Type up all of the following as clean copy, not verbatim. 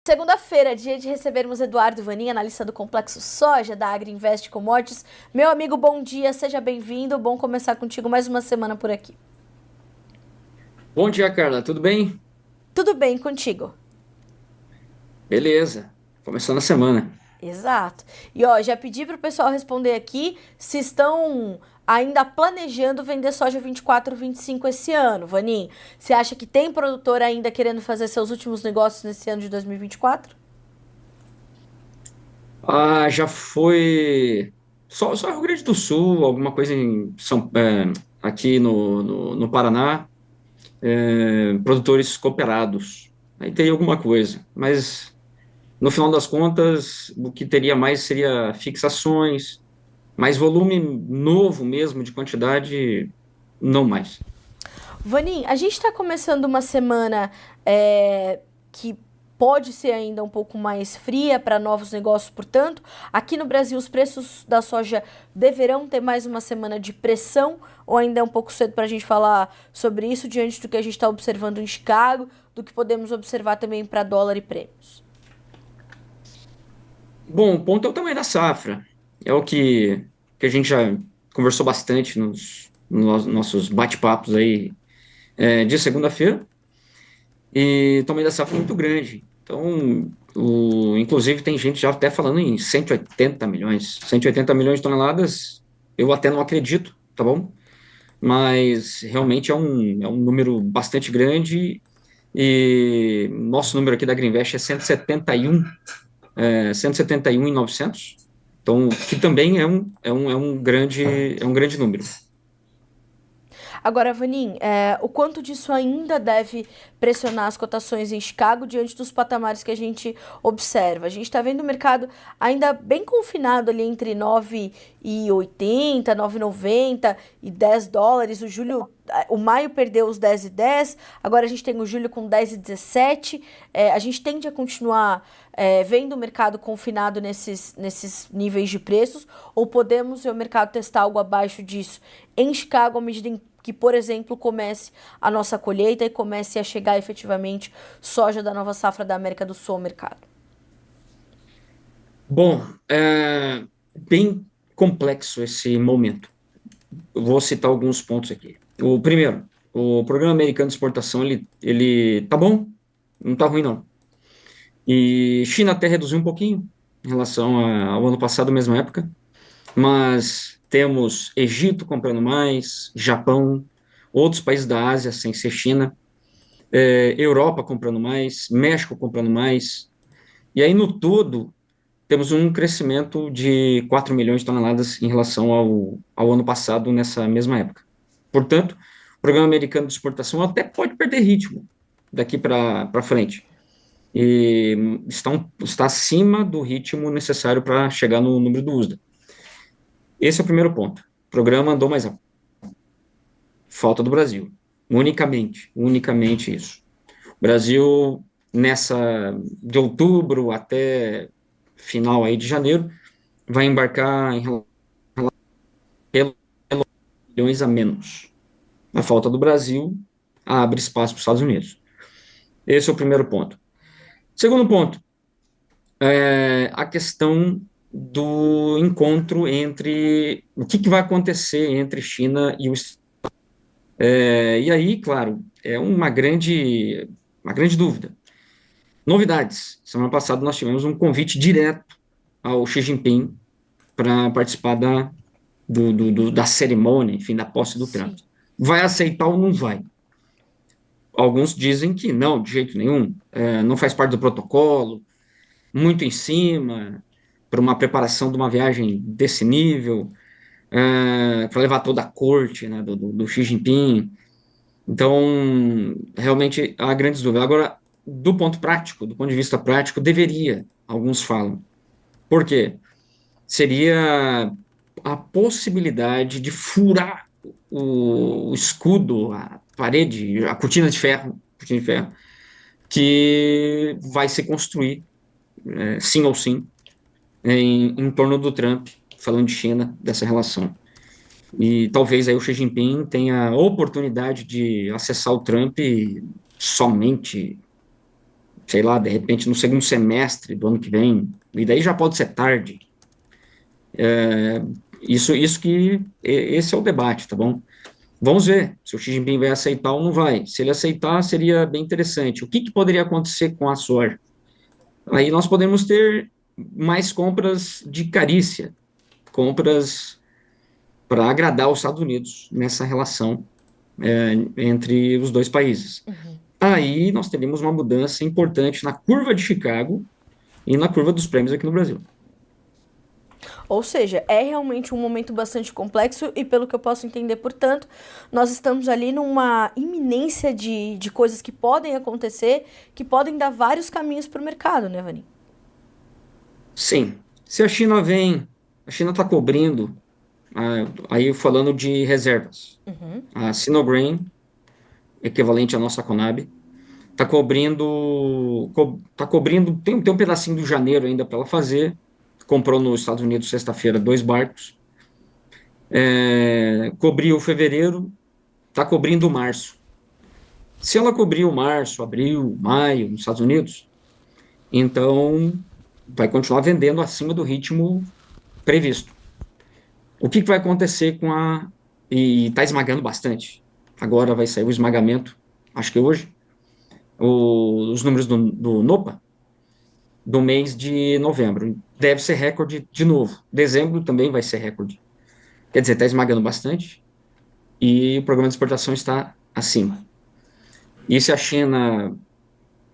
Segunda-feira, dia de recebermos Eduardo Vanin, analista do Complexo Soja da Agriinvest Commodities. Meu amigo, bom dia, seja bem-vindo. Bom começar contigo mais uma semana por aqui. Bom dia, Carla. Tudo bem? Tudo bem contigo? Beleza. Começando a semana. Exato. E ó, já pedi para o pessoal responder aqui se estão ainda planejando vender soja 24, 25 esse ano. Vanin, você acha que tem produtor ainda querendo fazer seus últimos negócios nesse ano de 2024? Já foi. Só Rio Grande do Sul, alguma coisa aqui no Paraná, produtores cooperados. Aí teria alguma coisa. Mas, no final das contas, o que teria mais seria fixações, mais volume novo mesmo, de quantidade, não mais. Vanin, a gente está começando uma semana que pode ser ainda um pouco mais fria para novos negócios, portanto, aqui no Brasil os preços da soja deverão ter mais uma semana de pressão, ou ainda é um pouco cedo para a gente falar sobre isso, diante do que a gente está observando em Chicago, do que podemos observar também para dólar e prêmios? Bom, o ponto é o tamanho da safra. É o que a gente já conversou bastante nos nossos bate-papos aí de segunda-feira. E o tamanho da safra é muito grande. Então, inclusive, tem gente já até falando em 180 milhões. 180 milhões de toneladas, eu até não acredito, tá bom? Mas realmente é um número bastante grande. E nosso número aqui da Greenvest é 171.900. Então, que também é um grande número. Agora, Vanin, o quanto disso ainda deve pressionar as cotações em Chicago diante dos patamares que a gente observa? A gente está vendo o mercado ainda bem confinado ali entre 9,80, 9,90 e US$ 10. O maio perdeu os 10,10, agora a gente tem o julho com 10,17. A gente tende a continuar vendo o mercado confinado nesses níveis de preços, ou podemos ver o mercado testar algo abaixo disso em Chicago à medida em que, por exemplo, comece a nossa colheita e comece a chegar efetivamente soja da nova safra da América do Sul ao mercado? Bom, é bem complexo esse momento. Eu vou citar alguns pontos aqui. O primeiro, o Programa Americano de Exportação, ele tá bom, não tá ruim não. E China até reduziu um pouquinho em relação ao ano passado, mesma época, mas temos Egito comprando mais, Japão, outros países da Ásia, sem ser China, Europa comprando mais, México comprando mais, e aí no todo temos um crescimento de 4 milhões de toneladas em relação ao ano passado, nessa mesma época. Portanto, o Programa Americano de Exportação até pode perder ritmo daqui para frente. E está acima do ritmo necessário para chegar no número do USDA. Esse é o primeiro ponto. O programa andou mais alto. Falta do Brasil. Unicamente isso. O Brasil, de outubro até final aí de janeiro, vai embarcar em pelo milhões a menos. A falta do Brasil abre espaço para os Estados Unidos. Esse é o primeiro ponto. Segundo ponto, a questão do encontro entre o que vai acontecer entre China e os e aí, claro, é uma grande dúvida. Novidades. Semana passada nós tivemos um convite direto ao Xi Jinping para participar da cerimônia, enfim, da posse do Trump. Sim. Vai aceitar ou não vai? Alguns dizem que não, de jeito nenhum, não faz parte do protocolo, muito em cima, para uma preparação de uma viagem desse nível, para levar toda a corte, né, do Xi Jinping. Então, realmente há grandes dúvidas. Agora, do ponto de vista prático, deveria, alguns falam. Por quê? Seria a possibilidade de furar o escudo, a parede, a cortina de ferro, que vai se construir, sim ou sim, em torno do Trump, falando de China, dessa relação. E talvez aí o Xi Jinping tenha a oportunidade de acessar o Trump somente sei lá, de repente no segundo semestre do ano que vem, e daí já pode ser tarde. Esse é o debate, tá bom? Vamos ver se o Xi Jinping vai aceitar ou não vai. Se ele aceitar, seria bem interessante. O que que poderia acontecer com a soja? Aí nós podemos ter mais compras de carícia, compras para agradar os Estados Unidos nessa relação entre os dois países. Aí nós teríamos uma mudança importante na curva de Chicago e na curva dos prêmios aqui no Brasil. Ou seja, é realmente um momento bastante complexo e, pelo que eu posso entender, portanto, nós estamos ali numa iminência de coisas que podem acontecer, que podem dar vários caminhos para o mercado, né, Vani? Sim, se a China vem, a China está cobrindo, aí falando de reservas, a Sinogreen, equivalente à nossa Conab, tá cobrindo, tem um pedacinho do janeiro ainda para ela fazer, comprou nos Estados Unidos sexta-feira 2 barcos, cobriu fevereiro, está cobrindo março. Se ela cobriu março, abril, maio nos Estados Unidos, então vai continuar vendendo acima do ritmo previsto. O que vai acontecer com a... E está esmagando bastante. Agora vai sair o esmagamento, acho que hoje, os números do NOPA, do mês de novembro. Deve ser recorde de novo. Dezembro também vai ser recorde. Quer dizer, está esmagando bastante e o programa de exportação está acima. E se a China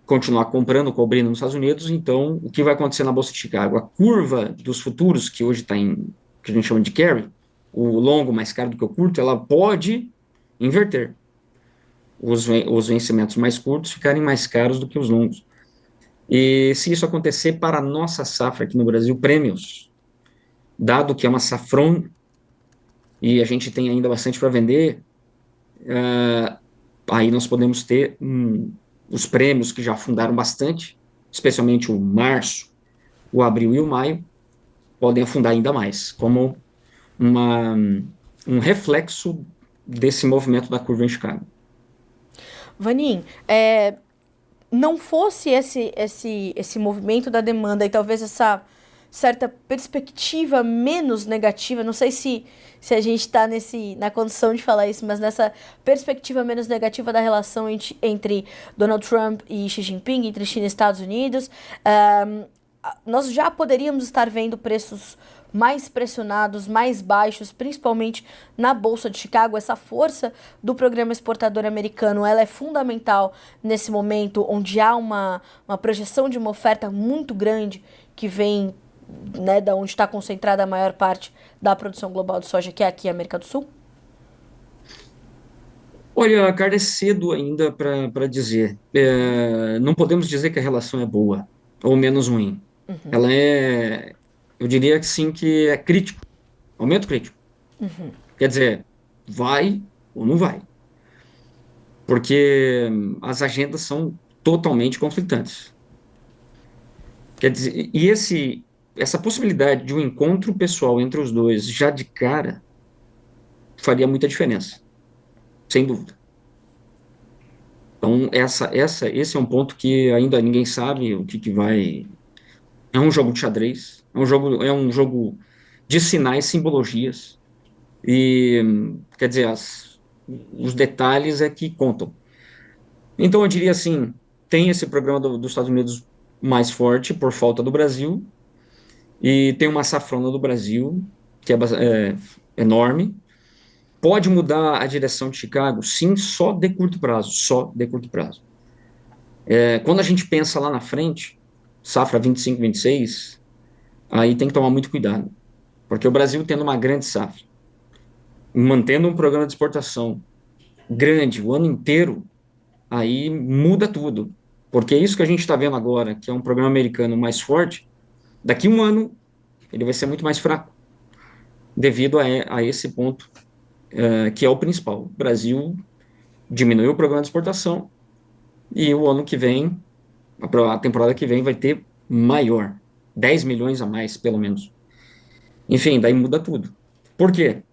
continuar comprando, cobrindo nos Estados Unidos, então o que vai acontecer na Bolsa de Chicago? A curva dos futuros, que hoje está que a gente chama de carry, o longo mais caro do que o curto, ela pode inverter. Os vencimentos mais curtos ficarem mais caros do que os longos. E se isso acontecer para a nossa safra aqui no Brasil, prêmios, dado que é uma safron e a gente tem ainda bastante para vender, aí nós podemos ter os prêmios que já afundaram bastante, especialmente o março, o abril e o maio, podem afundar ainda mais, como um reflexo desse movimento da curva em Chicago. Vanin, não fosse esse movimento da demanda e talvez essa certa perspectiva menos negativa, não sei se a gente está na condição de falar isso, mas nessa perspectiva menos negativa da relação entre Donald Trump e Xi Jinping, entre China e Estados Unidos, nós já poderíamos estar vendo preços mais pressionados, mais baixos, principalmente na Bolsa de Chicago. Essa força do programa exportador americano, ela é fundamental nesse momento onde há uma projeção de uma oferta muito grande que vem, né, da onde está concentrada a maior parte da produção global de soja, que é aqui a América do Sul? Olha, cara, é cedo ainda para dizer. Não podemos dizer que a relação é boa ou menos ruim. Ela eu diria que sim, que é crítico, aumento crítico. Quer dizer, vai ou não vai. Porque as agendas são totalmente conflitantes. Quer dizer, essa possibilidade de um encontro pessoal entre os dois, já de cara, faria muita diferença, sem dúvida. Então, esse é um ponto que ainda ninguém sabe o que vai. É um jogo de xadrez, é um jogo de sinais, simbologias, e, quer dizer, os detalhes é que contam. Então, eu diria assim, tem esse programa dos Estados Unidos mais forte por falta do Brasil, e tem uma safrona do Brasil, que é enorme. Pode mudar a direção de Chicago? Sim, só de curto prazo, só de curto prazo. Quando a gente pensa lá na frente, safra 25, 26, aí tem que tomar muito cuidado, porque o Brasil tendo uma grande safra, mantendo um programa de exportação grande o ano inteiro, aí muda tudo, porque é isso que a gente está vendo agora, que é um programa americano mais forte, daqui a um ano ele vai ser muito mais fraco, devido a esse ponto, que é o principal. O Brasil diminuiu o programa de exportação e o ano que vem, a temporada que vem vai ter maior, 10 milhões a mais, pelo menos. Enfim, daí muda tudo. Por quê?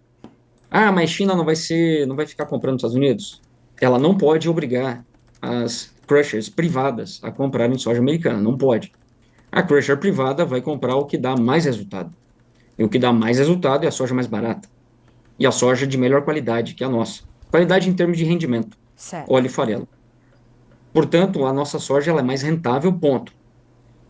Mas China não vai ficar comprando nos Estados Unidos? Ela não pode obrigar as crushers privadas a comprarem soja americana, não pode. A crusher privada vai comprar o que dá mais resultado. E o que dá mais resultado é a soja mais barata. E a soja de melhor qualidade que a nossa. Qualidade em termos de rendimento, Certo. óleo e farelo. Portanto, a nossa soja ela é mais rentável, ponto.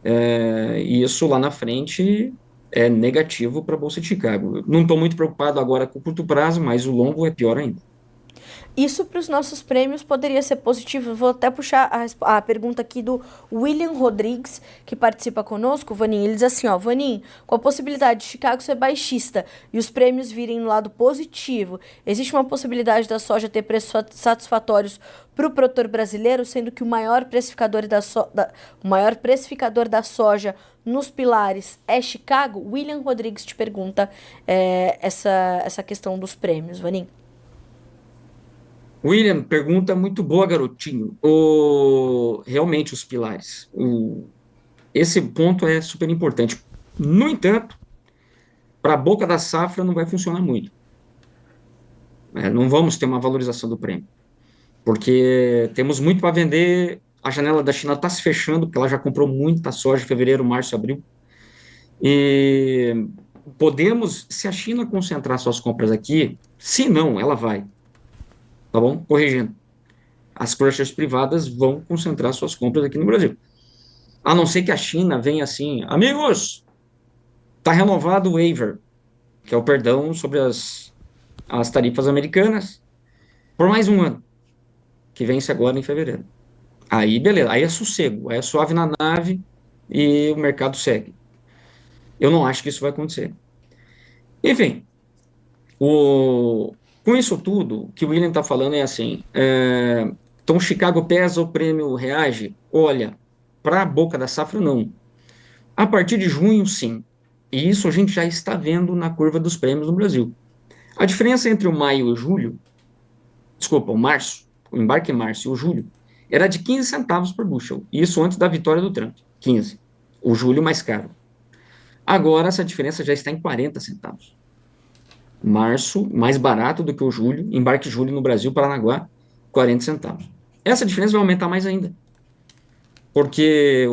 E isso lá na frente é negativo para a Bolsa de Chicago. Não estou muito preocupado agora com o curto prazo, mas o longo é pior ainda. Isso para os nossos prêmios poderia ser positivo. Vou até puxar a pergunta aqui do William Rodrigues, que participa conosco, Vanin. Ele diz assim, ó, Vanin, com a possibilidade de Chicago ser baixista e os prêmios virem no lado positivo, existe uma possibilidade da soja ter preços satisfatórios para o produtor brasileiro, sendo que o maior precificador o maior precificador da soja nos pilares é Chicago? William Rodrigues te pergunta essa questão dos prêmios, Vanin. William, pergunta muito boa, garotinho. Realmente, os pilares. Esse ponto é super importante. No entanto, para a boca da safra não vai funcionar muito. Não vamos ter uma valorização do prêmio, porque temos muito para vender. A janela da China está se fechando, porque ela já comprou muita soja em fevereiro, março, abril. E podemos, se a China concentrar suas compras aqui, se não, ela vai, tá bom? Corrigindo. As crushers privadas vão concentrar suas compras aqui no Brasil. A não ser que a China venha assim, amigos, está renovado o waiver, que é o perdão sobre as tarifas americanas, por mais um ano, que vence agora em fevereiro. Aí, beleza, aí é sossego, aí é suave na nave e o mercado segue. Eu não acho que isso vai acontecer. Enfim, com isso tudo, o que o William está falando é assim, então Chicago pesa, o prêmio reage? Olha, para a boca da safra, não. A partir de junho, sim. E isso a gente já está vendo na curva dos prêmios no Brasil. A diferença entre o maio e o julho, desculpa, o março, o embarque em março e o julho, era de 15 centavos por bushel. Isso antes da vitória do Trump, 15. O julho mais caro. Agora essa diferença já está em 40 centavos. Março, mais barato do que o julho, embarque julho no Brasil, Paranaguá, 40 centavos. Essa diferença vai aumentar mais ainda. Porque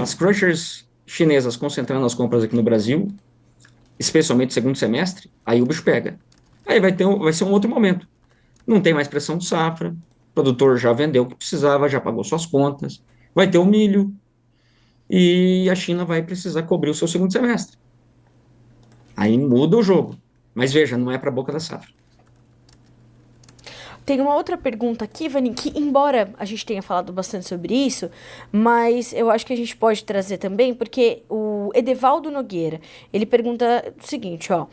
as crushers chinesas concentrando as compras aqui no Brasil, especialmente no segundo semestre, aí o bicho pega. Aí vai ser um outro momento. Não tem mais pressão de safra, o produtor já vendeu o que precisava, já pagou suas contas, vai ter o milho, e a China vai precisar cobrir o seu segundo semestre. Aí muda o jogo. Mas veja, não é para a boca da safra. Tem uma outra pergunta aqui, Vani, que embora a gente tenha falado bastante sobre isso, mas eu acho que a gente pode trazer também, porque o Edevaldo Nogueira, ele pergunta o seguinte, ó,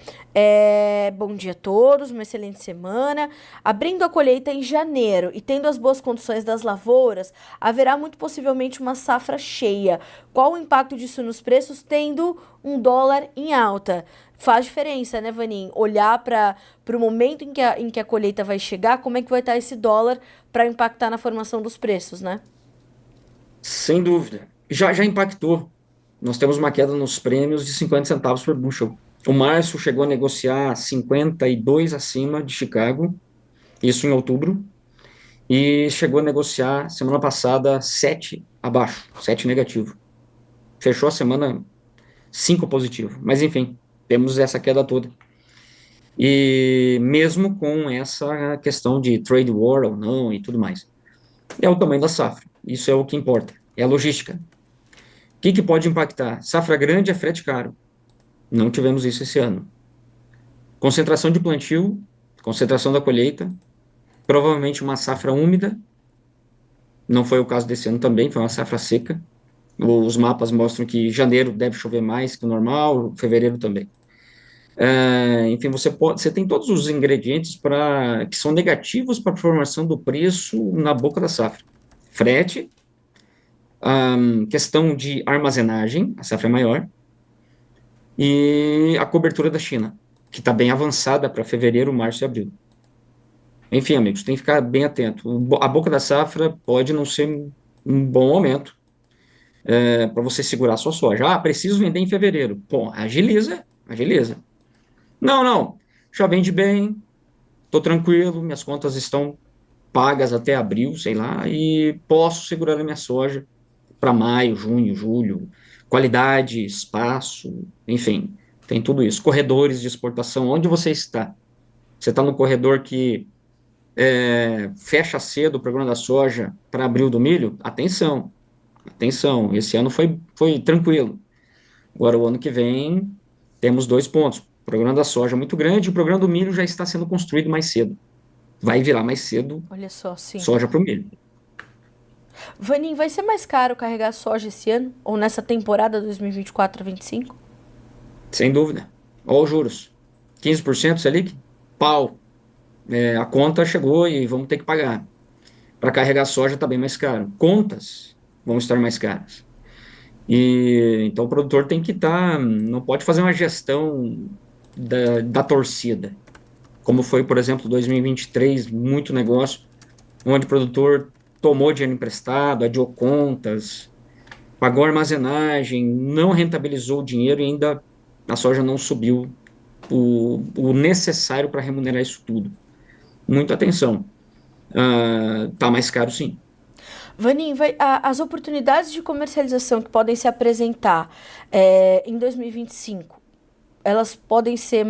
bom dia a todos, uma excelente semana, abrindo a colheita em janeiro e tendo as boas condições das lavouras, haverá muito possivelmente uma safra cheia. Qual o impacto disso nos preços, tendo um dólar em alta? Faz diferença, né, Vanin? Olhar para o momento em que a colheita vai chegar, como é que vai estar esse dólar para impactar na formação dos preços, né? Sem dúvida. Já impactou. Nós temos uma queda nos prêmios de 50 centavos por bushel. O março chegou a negociar 52 acima de Chicago, isso em outubro, e chegou a negociar semana passada 7 abaixo, 7 negativo. Fechou a semana 5 positivo. Mas enfim, temos essa queda toda. E mesmo com essa questão de trade war ou não e tudo mais. É o tamanho da safra. Isso é o que importa. É a logística. O que pode impactar? Safra grande é frete caro. Não tivemos isso esse ano. Concentração de plantio, concentração da colheita, provavelmente uma safra úmida. Não foi o caso desse ano também, foi uma safra seca. Os mapas mostram que janeiro deve chover mais que o normal, fevereiro também. Enfim, você tem todos os ingredientes que são negativos para a formação do preço na boca da safra. Frete, questão de armazenagem, a safra é maior, e a cobertura da China, que está bem avançada para fevereiro, março e abril. Enfim, amigos, tem que ficar bem atento. A boca da safra pode não ser um bom momento para você segurar a sua soja. Preciso vender em fevereiro. Pô, agiliza, agiliza. Não, já vende bem, estou tranquilo, minhas contas estão pagas até abril, sei lá, e posso segurar a minha soja para maio, junho, julho. Qualidade, espaço, enfim, tem tudo isso. Corredores de exportação, onde você está? Você está no corredor que fecha cedo o programa da soja para abril do milho? Atenção, atenção, esse ano foi tranquilo. Agora, o ano que vem, temos 2 pontos. O programa da soja é muito grande, o programa do milho já está sendo construído mais cedo. Vai virar mais cedo Olha só, sim. soja para o milho. Vanin, vai ser mais caro carregar soja esse ano? Ou nessa temporada 2024-25? Sem dúvida. Olha os juros. 15% Selic? Pau. A conta chegou e vamos ter que pagar. Para carregar soja está bem mais caro. Contas vão estar mais caras. E então o produtor tem que não pode fazer uma gestão da torcida, como foi, por exemplo, 2023, muito negócio, onde o produtor tomou dinheiro emprestado, adiou contas, pagou armazenagem, não rentabilizou o dinheiro e ainda a soja não subiu o necessário para remunerar isso tudo. Muita atenção. Tá mais caro, sim. Vanin, as oportunidades de comercialização que podem se apresentar em 2025, elas podem ser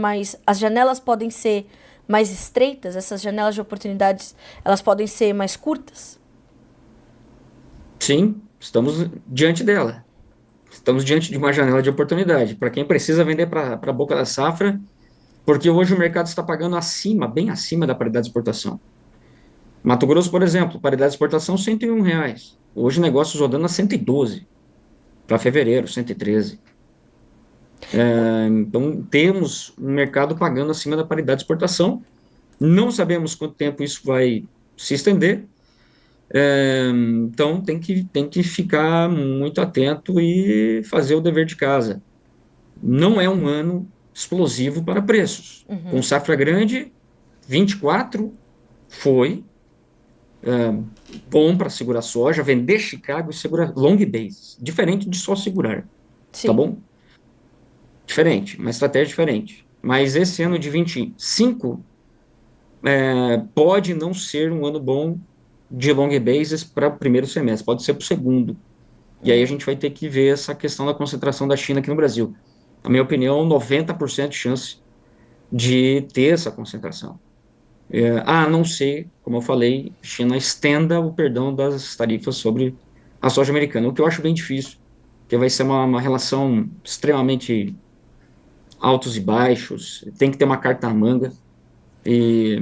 as janelas podem ser mais estreitas? Essas janelas de oportunidades, elas podem ser mais curtas? Sim, estamos diante dela. Estamos diante de uma janela de oportunidade para quem precisa vender para a boca da safra, porque hoje o mercado está pagando bem acima da paridade de exportação. Mato Grosso, por exemplo, paridade de exportação R$ 101. Hoje negócios rodando a 112 para fevereiro, 113. Então temos um mercado pagando acima da paridade de exportação. Não sabemos quanto tempo isso vai se estender. Então tem que ficar muito atento e fazer o dever de casa. Não é um ano explosivo para preços. Com safra grande, 24 foi bom para segurar soja, vender Chicago e segurar long base, diferente de só segurar, Sim. tá bom? Diferente, uma estratégia diferente. Mas esse ano de 25 pode não ser um ano bom de long bases para o primeiro semestre, pode ser para o segundo. E aí a gente vai ter que ver essa questão da concentração da China aqui no Brasil. Na minha opinião, 90% de chance de ter essa concentração. A não ser, como eu falei, China estenda o perdão das tarifas sobre a soja americana, o que eu acho bem difícil, porque vai ser uma relação extremamente altos e baixos, tem que ter uma carta na manga, e,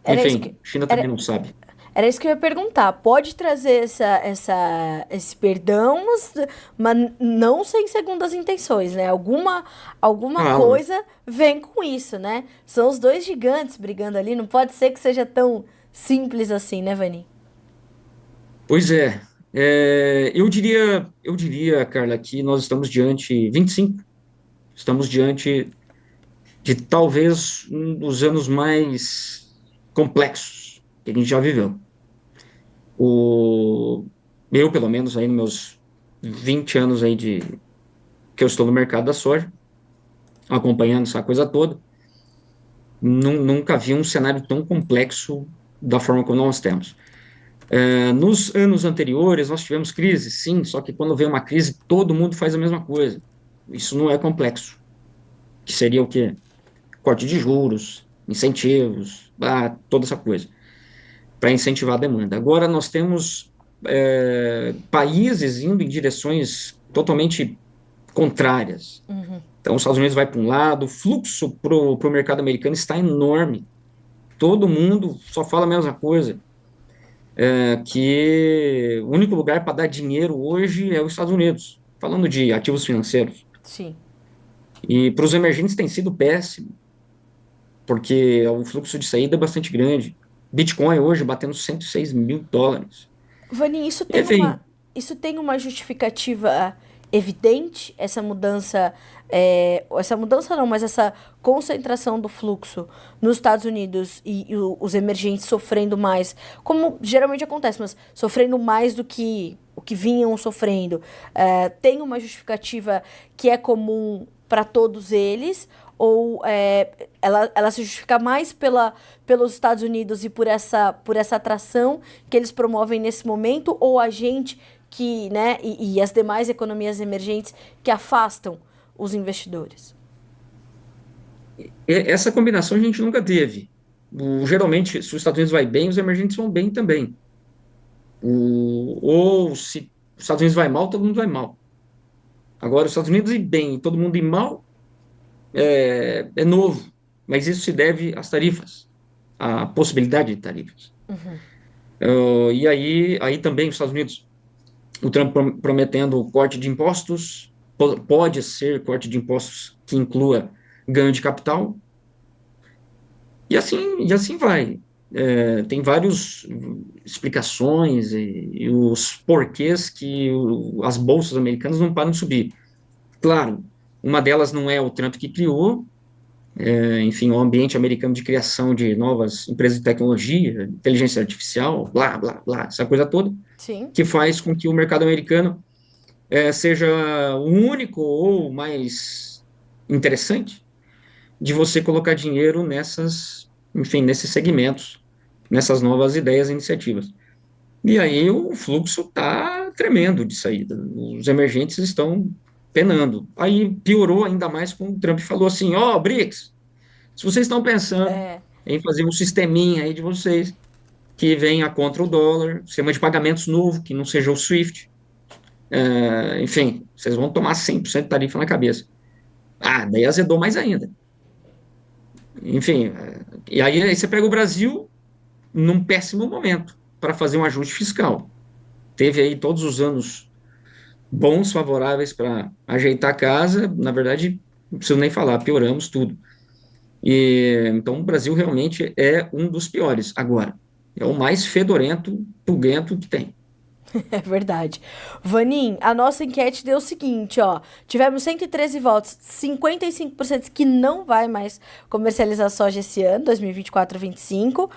enfim, China também não sabe. Era isso que eu ia perguntar. Pode trazer esse perdão, mas não sem segundas intenções, né? Alguma coisa vem com isso, né? São os dois gigantes brigando ali. Não pode ser que seja tão simples assim, né, Vani? Pois é. Eu diria, Carla, que nós estamos diante, 25, estamos diante de talvez um dos anos mais complexos que a gente já viveu. Eu, pelo menos, aí nos meus 20 anos aí que eu estou no mercado da soja, acompanhando essa coisa toda, nunca vi um cenário tão complexo da forma como nós temos. Nos anos anteriores, nós tivemos crise, sim, só que quando vem uma crise, todo mundo faz a mesma coisa. Isso não é complexo. Que seria o quê? Corte de juros, incentivos, toda essa coisa, para incentivar a demanda. Agora nós temos países indo em direções totalmente contrárias. Então, os Estados Unidos vai para um lado, o fluxo para o mercado americano está enorme. Todo mundo só fala a mesma coisa. Que o único lugar para dar dinheiro hoje é os Estados Unidos, falando de ativos financeiros. Sim. E para os emergentes tem sido péssimo, porque o fluxo de saída é bastante grande. Bitcoin hoje batendo $106 mil. Vani, isso Enfim, tem uma justificativa evidente, essa mudança não, mas essa concentração do fluxo nos Estados Unidos e os emergentes sofrendo mais, como geralmente acontece, mas sofrendo mais do que o que vinham sofrendo. Tem uma justificativa que é comum para todos eles, ou ela se justifica mais pelos Estados Unidos e por essa atração que eles promovem nesse momento, ou a gente que, né, e as demais economias emergentes que afastam os investidores? Essa combinação a gente nunca teve. Geralmente, se os Estados Unidos vai bem, os emergentes vão bem também. Ou se os Estados Unidos vai mal, todo mundo vai mal. Agora, os Estados Unidos ir bem, todo mundo ir mal, é novo. Mas isso se deve às tarifas, à possibilidade de tarifas. E aí também os Estados Unidos, o Trump prometendo corte de impostos, pode ser corte de impostos que inclua ganho de capital, e assim vai. Tem várias explicações e os porquês que as bolsas americanas não param de subir. Claro, uma delas não é o Trump que criou, enfim, o ambiente americano de criação de novas empresas de tecnologia, inteligência artificial, blá, blá, blá, essa coisa toda, Sim. que faz com que o mercado americano seja o único ou mais interessante de você colocar dinheiro enfim, nesses segmentos, nessas novas ideias e iniciativas. E aí o fluxo está tremendo de saída. Os emergentes estão penando. Aí piorou ainda mais quando o Trump falou assim: ó, BRICS, se vocês estão pensando É, em fazer um sisteminha aí de vocês que venha contra o dólar, sistema de pagamentos novo, que não seja o SWIFT, enfim, vocês vão tomar 100% de tarifa na cabeça. Ah, daí azedou mais ainda. Enfim, e aí você pega o Brasil num péssimo momento para fazer um ajuste fiscal. Teve aí todos os anos bons, favoráveis para ajeitar a casa, na verdade, não preciso nem falar, pioramos tudo. Então, o Brasil realmente é um dos piores. Agora, é o mais fedorento, pulguento que tem. é verdade. Vanim, a nossa enquete deu o seguinte, ó. Tivemos 113 votos, 55% que não vai mais comercializar soja esse ano, 2024-25,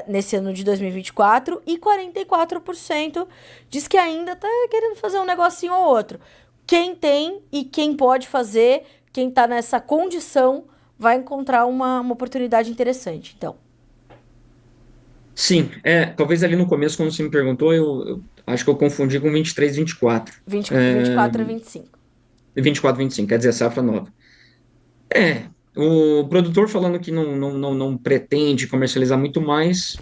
nesse ano de 2024, e 44% diz que ainda tá querendo fazer um negocinho ou outro. Quem tem e quem pode fazer, quem tá nessa condição, vai encontrar uma oportunidade interessante, então. Sim, talvez ali no começo, quando você me perguntou, eu acho que eu confundi com 23, 24. 24 a 25. 24, 25, quer dizer, safra nova. O produtor falando que não pretende comercializar muito mais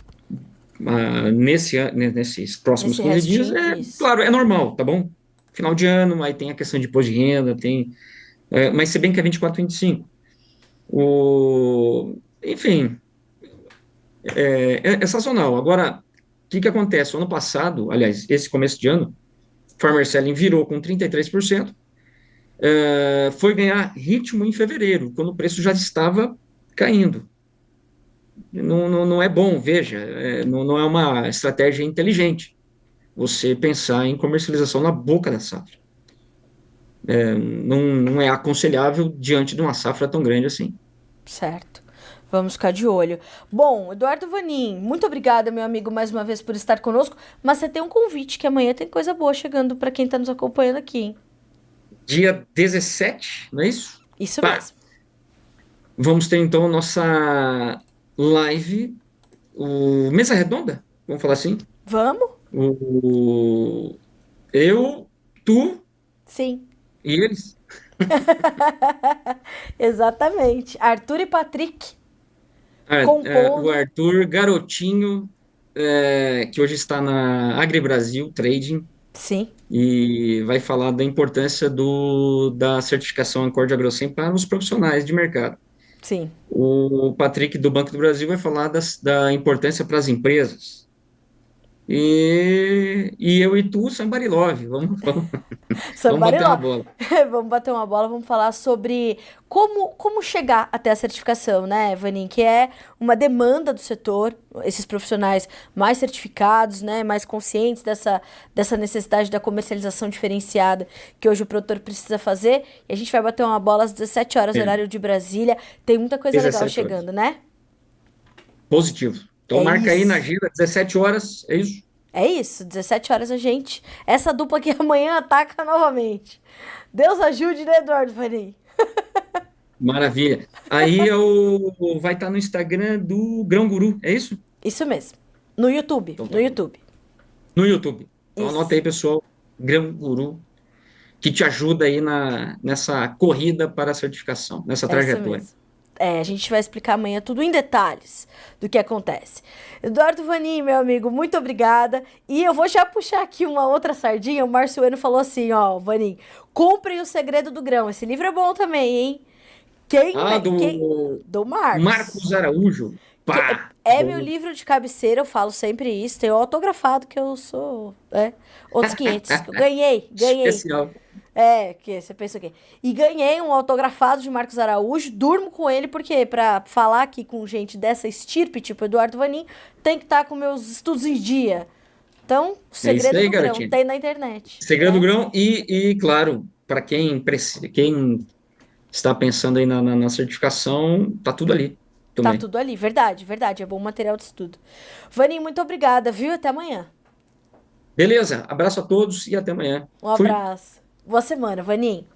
nesses próximos Nesse 15 dias, restinho, isso. claro, é normal, tá bom? Final de ano, aí tem a questão de imposto de renda, mas se bem que é 24, 25. Enfim, é sazonal. Agora, o que acontece? O ano passado, aliás, esse começo de ano, Farmer Selling virou com 33%, foi ganhar ritmo em fevereiro, quando o preço já estava caindo. Não é bom, veja, não é uma estratégia inteligente você pensar em comercialização na boca da safra. Não é aconselhável diante de uma safra tão grande assim. Certo. Vamos ficar de olho. Bom, Eduardo Vanin, muito obrigada, meu amigo, mais uma vez por estar conosco. Mas você tem um convite, que amanhã tem coisa boa chegando para quem está nos acompanhando aqui, hein? Dia 17, não é isso? Isso Pá, mesmo. vamos ter então nossa live, o Mesa Redonda, vamos falar assim. Vamos? Eu, tu Sim. e eles. Exatamente. Arthur e Patrick O compondo. Arthur Garotinho, que hoje está na AgriBrasil Trading, Sim, e vai falar da importância da certificação Accord AgroSem para os profissionais de mercado. sim. O Patrick, do Banco do Brasil, vai falar da importância para as empresas. E eu e tu, Somebody Love, vamos Somebody bater uma lá. bola. Vamos bater uma bola, vamos falar sobre como chegar até a certificação, né, Vanin? Que é uma demanda do setor, esses profissionais mais certificados, né, mais conscientes dessa necessidade da comercialização diferenciada que hoje o produtor precisa fazer. E a gente vai bater uma bola às 17 horas, É, horário de Brasília. Tem muita coisa legal 17 horas. chegando, né? Positivo. Então É marca aí na isso. agenda, 17 horas, é isso? É isso, 17 horas a gente. Essa dupla aqui amanhã ataca novamente. Deus ajude, né, Eduardo Vanin? Maravilha. Aí vai estar no Instagram do Grão Guru, é isso? Isso mesmo. No YouTube, Então tá no bom. YouTube. No YouTube. Então anota Isso. aí, pessoal, Grão Guru, que te ajuda aí nessa corrida para a certificação, nessa É isso trajetória. mesmo. A gente vai explicar amanhã tudo em detalhes do que acontece. Eduardo Vanin, meu amigo, muito obrigada. E eu vou já puxar aqui uma outra sardinha. O Márcio Eno falou assim, ó, Vanin, comprem O Segredo do Grão. Esse livro é bom também, hein? Ah, Quem... do Do Marcos. Marcos Araújo. Pá, É meu bom. livro de cabeceira, eu falo sempre isso. Tem o autografado que eu sou, outros 500. Que eu ganhei. Especial. Que você pensa o quê? E ganhei um autografado de Marcos Araújo, durmo com ele, porque pra falar aqui com gente dessa estirpe, tipo Eduardo Vanin, tem que estar com meus estudos em dia. Então, o É isso segredo aí, do grão garotinho. tem na internet, Segredo do né? Grão claro, para quem está pensando aí na certificação, tá tudo ali Tá também. tudo ali, verdade, verdade, é bom material de estudo. Vanin, muito obrigada, viu? Até amanhã. Beleza, abraço a todos e até amanhã. Um Fui. abraço. Boa semana, Vanin.